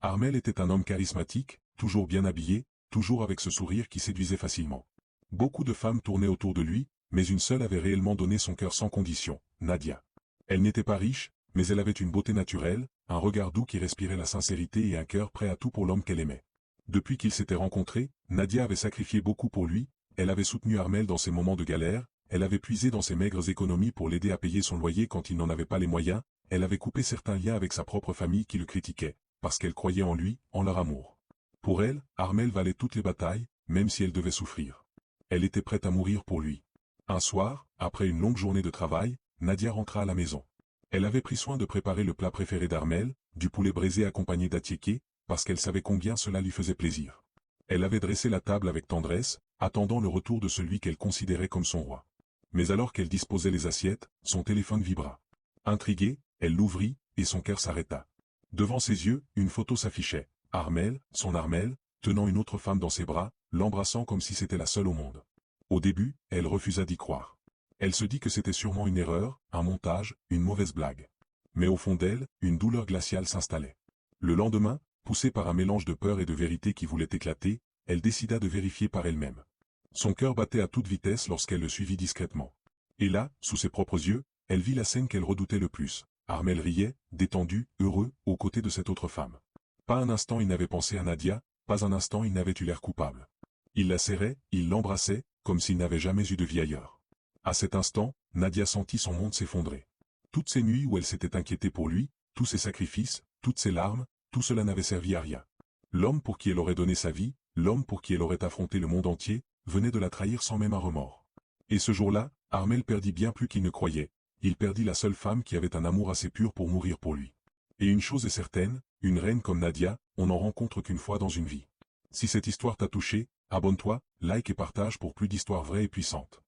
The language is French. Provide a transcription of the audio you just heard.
Armel était un homme charismatique, toujours bien habillé, toujours avec ce sourire qui séduisait facilement. Beaucoup de femmes tournaient autour de lui, mais une seule avait réellement donné son cœur sans condition, Nadia. Elle n'était pas riche, mais elle avait une beauté naturelle, un regard doux qui respirait la sincérité et un cœur prêt à tout pour l'homme qu'elle aimait. Depuis qu'ils s'étaient rencontrés, Nadia avait sacrifié beaucoup pour lui, elle avait soutenu Armel dans ses moments de galère, elle avait puisé dans ses maigres économies pour l'aider à payer son loyer quand il n'en avait pas les moyens, elle avait coupé certains liens avec sa propre famille qui le critiquait, parce qu'elle croyait en lui, en leur amour. Pour elle, Armel valait toutes les batailles, même si elle devait souffrir. Elle était prête à mourir pour lui. Un soir, après une longue journée de travail, Nadia rentra à la maison. Elle avait pris soin de préparer le plat préféré d'Armel, du poulet braisé accompagné d'attiéké, parce qu'elle savait combien cela lui faisait plaisir. Elle avait dressé la table avec tendresse, attendant le retour de celui qu'elle considérait comme son roi. Mais alors qu'elle disposait les assiettes, son téléphone vibra. Intriguée, elle l'ouvrit, et son cœur s'arrêta. Devant ses yeux, une photo s'affichait. Armel, son Armel, tenant une autre femme dans ses bras, l'embrassant comme si c'était la seule au monde. Au début, elle refusa d'y croire. Elle se dit que c'était sûrement une erreur, un montage, une mauvaise blague. Mais au fond d'elle, une douleur glaciale s'installait. Le lendemain, poussée par un mélange de peur et de vérité qui voulait éclater, elle décida de vérifier par elle-même. Son cœur battait à toute vitesse lorsqu'elle le suivit discrètement. Et là, sous ses propres yeux, elle vit la scène qu'elle redoutait le plus. Armel riait, détendu, heureux, aux côtés de cette autre femme. Pas un instant il n'avait pensé à Nadia, pas un instant il n'avait eu l'air coupable. Il la serrait, il l'embrassait, comme s'il n'avait jamais eu de vie ailleurs. À cet instant, Nadia sentit son monde s'effondrer. Toutes ces nuits où elle s'était inquiétée pour lui, tous ses sacrifices, toutes ses larmes, tout cela n'avait servi à rien. L'homme pour qui elle aurait donné sa vie, l'homme pour qui elle aurait affronté le monde entier, venait de la trahir sans même un remords. Et ce jour-là, Armel perdit bien plus qu'il ne croyait, il perdit la seule femme qui avait un amour assez pur pour mourir pour lui. Et une chose est certaine, une reine comme Nadia, on n'en rencontre qu'une fois dans une vie. Si cette histoire t'a touché, abonne-toi, like et partage pour plus d'histoires vraies et puissantes.